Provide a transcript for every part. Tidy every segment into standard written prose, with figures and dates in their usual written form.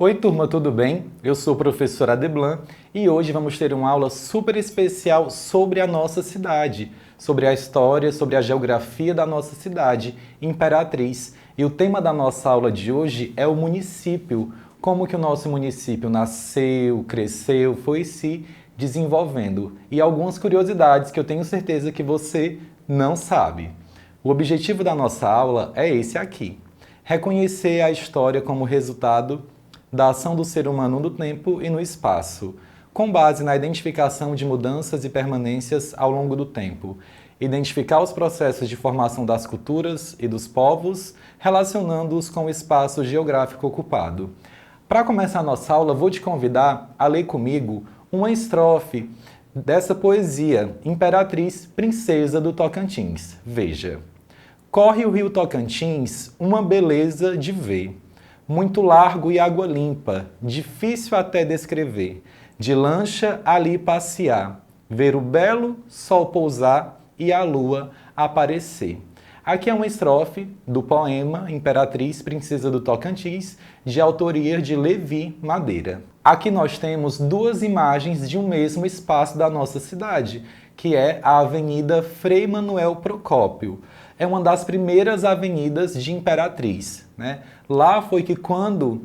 Oi, turma, tudo bem? Eu sou o professor Adeblan e hoje vamos ter uma aula super especial sobre a nossa cidade, sobre a história, sobre a geografia da nossa cidade, Imperatriz. E o tema da nossa aula de hoje é o município, como que o nosso município nasceu, cresceu, foi se desenvolvendo e algumas curiosidades que eu tenho certeza que você não sabe. O objetivo da nossa aula é esse aqui: reconhecer a história como resultado da ação do ser humano no tempo e no espaço, com base na identificação de mudanças e permanências ao longo do tempo, identificar os processos de formação das culturas e dos povos, relacionando-os com o espaço geográfico ocupado. Para começar a nossa aula, vou te convidar a ler comigo uma estrofe dessa poesia, Imperatriz, Princesa do Tocantins. Veja: corre o rio Tocantins, uma beleza de ver, muito largo e água limpa, difícil até descrever, de lancha ali passear, ver o belo sol pousar e a lua aparecer. Aqui é uma estrofe do poema Imperatriz, Princesa do Tocantins, de autoria de Levi Madeira. Aqui nós temos duas imagens de um mesmo espaço da nossa cidade, que é a Avenida Frei Manuel Procópio. É uma das primeiras avenidas de Imperatriz, né? Lá foi que quando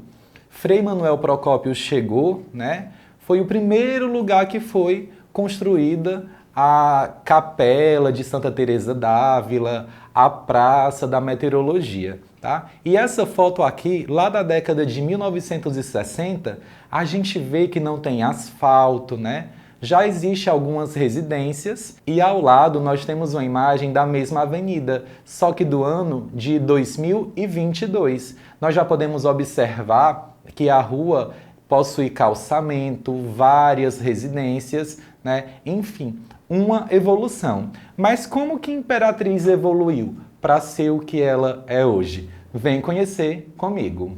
Frei Manuel Procópio chegou, né, foi o primeiro lugar que foi construída a Capela de Santa Teresa d'Ávila, a Praça da Meteorologia, tá? E essa foto aqui, lá da década de 1960, a gente vê que não tem asfalto, né? Já existem algumas residências e ao lado nós temos uma imagem da mesma avenida, só que do ano de 2022. Nós já podemos observar que a rua possui calçamento, várias residências, né? Enfim, uma evolução. Mas como que Imperatriz evoluiu para ser o que ela é hoje? Vem conhecer comigo.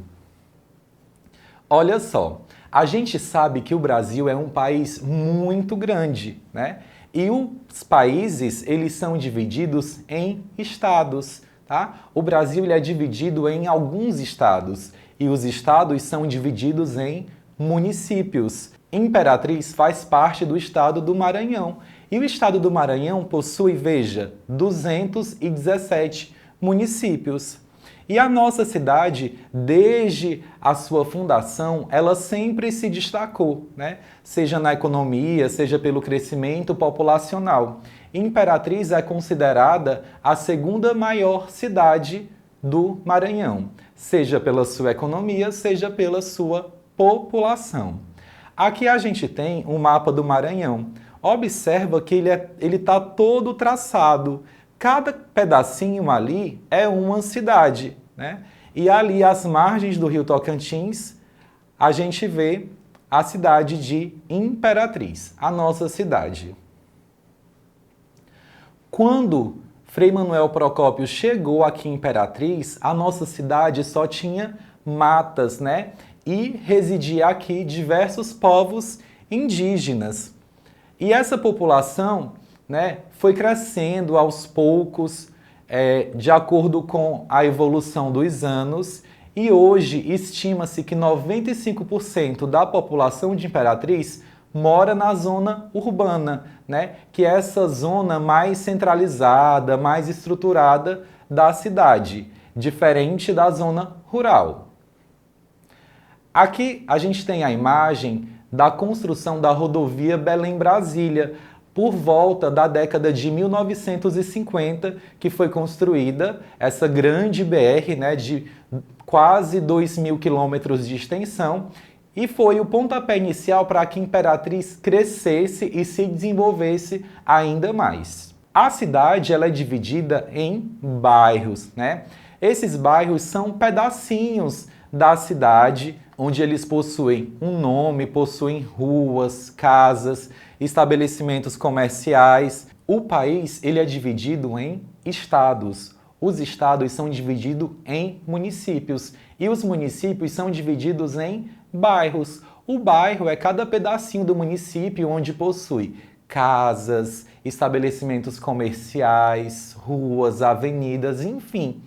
Olha só, a gente sabe que o Brasil é um país muito grande, né? E os países, eles são divididos em estados, tá? O Brasil ele é dividido em alguns estados e os estados são divididos em municípios. Imperatriz faz parte do estado do Maranhão. E o estado do Maranhão possui, veja, 217 municípios. E a nossa cidade, desde a sua fundação, ela sempre se destacou, né? Seja na economia, seja pelo crescimento populacional. Imperatriz é considerada a segunda maior cidade do Maranhão, seja pela sua economia, seja pela sua população. Aqui a gente tem um mapa do Maranhão. Observa que ele está todo traçado. Cada pedacinho ali é uma cidade, né? E ali, às margens do rio Tocantins, a gente vê a cidade de Imperatriz, a nossa cidade. Quando Frei Manuel Procópio chegou aqui em Imperatriz, a nossa cidade só tinha matas, né? E residia aqui diversos povos indígenas. E essa população, né, foi crescendo aos poucos, de acordo com a evolução dos anos, e hoje estima-se que 95% da população de Imperatriz mora na zona urbana, né, que é essa zona mais centralizada, mais estruturada da cidade, diferente da zona rural. Aqui a gente tem a imagem da construção da rodovia Belém-Brasília, por volta da década de 1950, que foi construída essa grande BR, né, de quase 2.000 quilômetros de extensão, e foi o pontapé inicial para que Imperatriz crescesse e se desenvolvesse ainda mais. A cidade ela é dividida em bairros, né? Esses bairros são pedacinhos da cidade, onde eles possuem um nome, possuem ruas, casas, estabelecimentos comerciais. O país ele é dividido em estados. Os estados são divididos em municípios e os municípios são divididos em bairros. O bairro é cada pedacinho do município onde possui casas, estabelecimentos comerciais, ruas, avenidas, enfim.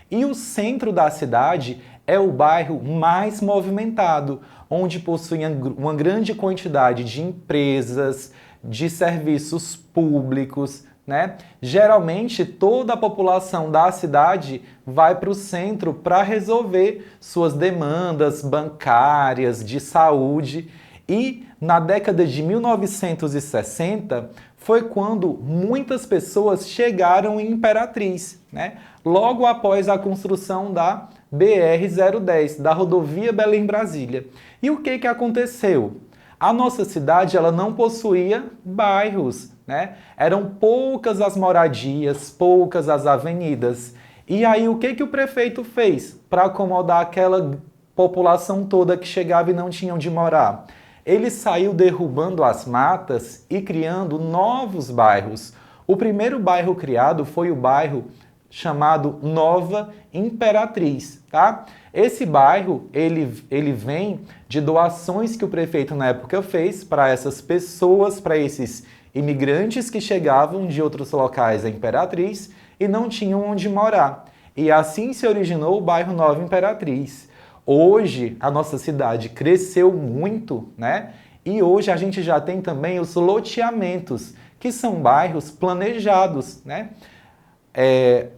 E o centro da cidade é o bairro mais movimentado, onde possui uma grande quantidade de empresas, de serviços públicos, né? Geralmente, toda a população da cidade vai para o centro para resolver suas demandas bancárias, de saúde. E na década de 1960 foi quando muitas pessoas chegaram em Imperatriz, né? Logo após a construção da BR-010, da rodovia Belém-Brasília. E o que aconteceu? A nossa cidade ela não possuía bairros, né? Eram poucas as moradias, poucas as avenidas. E aí o que o prefeito fez para acomodar aquela população toda que chegava e não tinha onde morar? Ele saiu derrubando as matas e criando novos bairros. O primeiro bairro criado foi o bairro chamado Nova Imperatriz, tá? Esse bairro, ele vem de doações que o prefeito na época fez para essas pessoas, para esses imigrantes que chegavam de outros locais à Imperatriz e não tinham onde morar. E assim se originou o bairro Nova Imperatriz. Hoje, a nossa cidade cresceu muito, né? E hoje a gente já tem também os loteamentos, que são bairros planejados, né?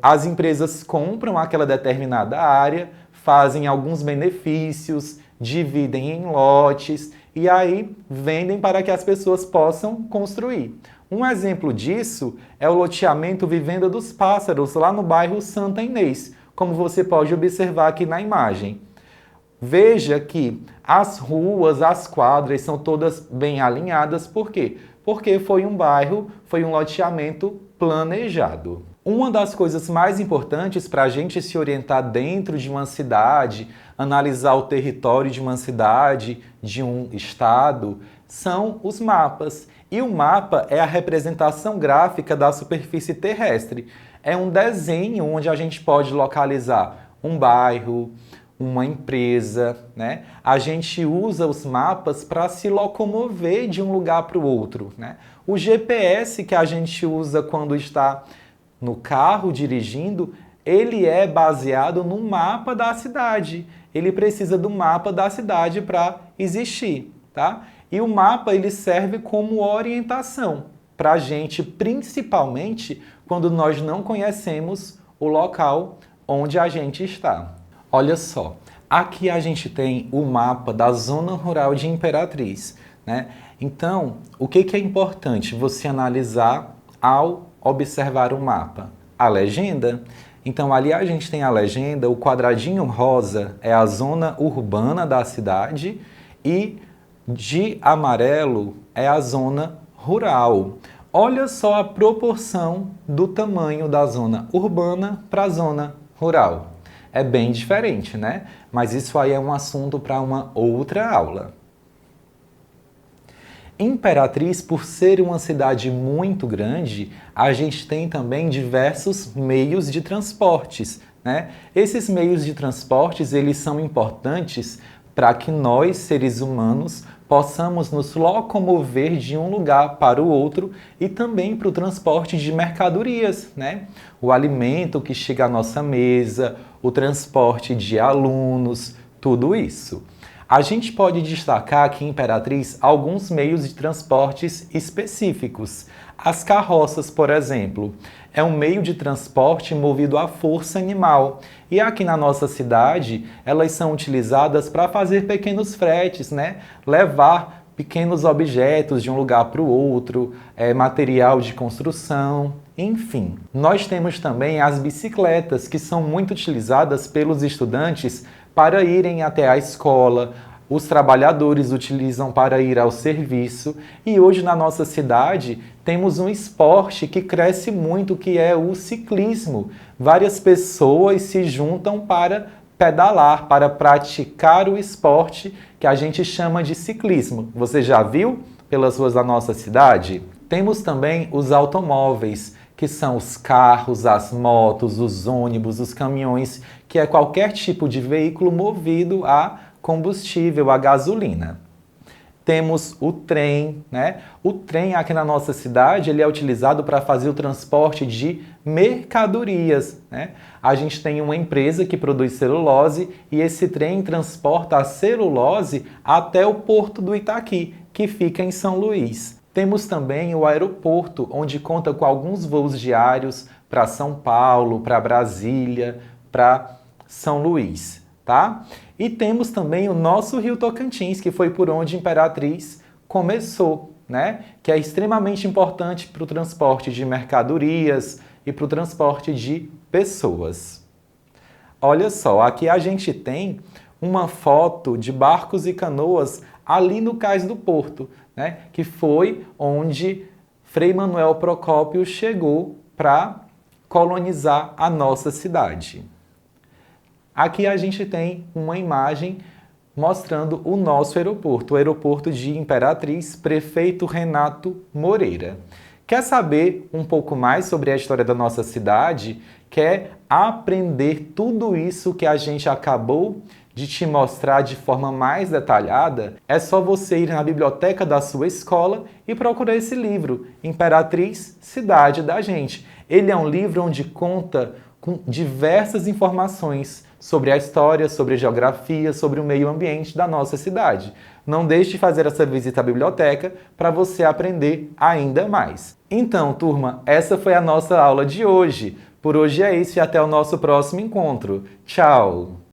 As empresas compram aquela determinada área, fazem alguns benefícios, dividem em lotes e aí vendem para que as pessoas possam construir. Um exemplo disso é o loteamento Vivenda dos Pássaros, lá no bairro Santa Inês, como você pode observar aqui na imagem. Veja que as ruas, as quadras são todas bem alinhadas. Por quê? Porque foi um bairro, foi um loteamento planejado. Uma das coisas mais importantes para a gente se orientar dentro de uma cidade, analisar o território de uma cidade, de um estado, são os mapas. E o mapa é a representação gráfica da superfície terrestre. É um desenho onde a gente pode localizar um bairro, uma empresa, né? A gente usa os mapas para se locomover de um lugar para o outro, né? O GPS que a gente usa quando está no carro dirigindo, ele é baseado no mapa da cidade. Ele precisa do mapa da cidade para existir, tá? E o mapa ele serve como orientação para a gente, principalmente quando nós não conhecemos o local onde a gente está. Olha só, aqui a gente tem o mapa da zona rural de Imperatriz, né? Então, o que é importante você analisar ao observar o mapa? A legenda. Então, ali a gente tem a legenda, o quadradinho rosa é a zona urbana da cidade e de amarelo é a zona rural. Olha só a proporção do tamanho da zona urbana para a zona rural. É bem diferente, né? Mas isso aí é um assunto para uma outra aula. Imperatriz, por ser uma cidade muito grande, a gente tem também diversos meios de transportes, né? Esses meios de transportes, eles são importantes para que nós, seres humanos, possamos nos locomover de um lugar para o outro e também para o transporte de mercadorias, né? O alimento que chega à nossa mesa, o transporte de alunos, tudo isso. A gente pode destacar aqui em Imperatriz alguns meios de transportes específicos. As carroças, por exemplo, é um meio de transporte movido à força animal. E aqui na nossa cidade, elas são utilizadas para fazer pequenos fretes, né? Levar pequenos objetos de um lugar para o outro, material de construção, enfim. Nós temos também as bicicletas, que são muito utilizadas pelos estudantes para irem até a escola, os trabalhadores utilizam para ir ao serviço e hoje na nossa cidade temos um esporte que cresce muito, que é o ciclismo. Várias pessoas se juntam para pedalar, para praticar o esporte que a gente chama de ciclismo. Você já viu pelas ruas da nossa cidade? Temos também os automóveis, que são os carros, as motos, os ônibus, os caminhões, que é qualquer tipo de veículo movido a combustível, a gasolina. Temos o trem, né? O trem aqui na nossa cidade, ele é utilizado para fazer o transporte de mercadorias, né? A gente tem uma empresa que produz celulose e esse trem transporta a celulose até o Porto do Itaqui, que fica em São Luís. Temos também o aeroporto, onde conta com alguns voos diários para São Paulo, para Brasília, para São Luís, tá? E temos também o nosso Rio Tocantins, que foi por onde Imperatriz começou, né? Que é extremamente importante para o transporte de mercadorias e para o transporte de pessoas. Olha só, aqui a gente tem uma foto de barcos e canoas ali no Cais do Porto, né? Que foi onde Frei Manuel Procópio chegou para colonizar a nossa cidade. Aqui a gente tem uma imagem mostrando o nosso aeroporto, o aeroporto de Imperatriz, Prefeito Renato Moreira. Quer saber um pouco mais sobre a história da nossa cidade? Quer aprender tudo isso que a gente acabou de te mostrar de forma mais detalhada? É só você ir na biblioteca da sua escola e procurar esse livro, Imperatriz, Cidade da Gente. Ele é um livro onde conta com diversas informações sobre a história, sobre a geografia, sobre o meio ambiente da nossa cidade. Não deixe de fazer essa visita à biblioteca para você aprender ainda mais. Então, turma, essa foi a nossa aula de hoje. Por hoje é isso e até o nosso próximo encontro. Tchau!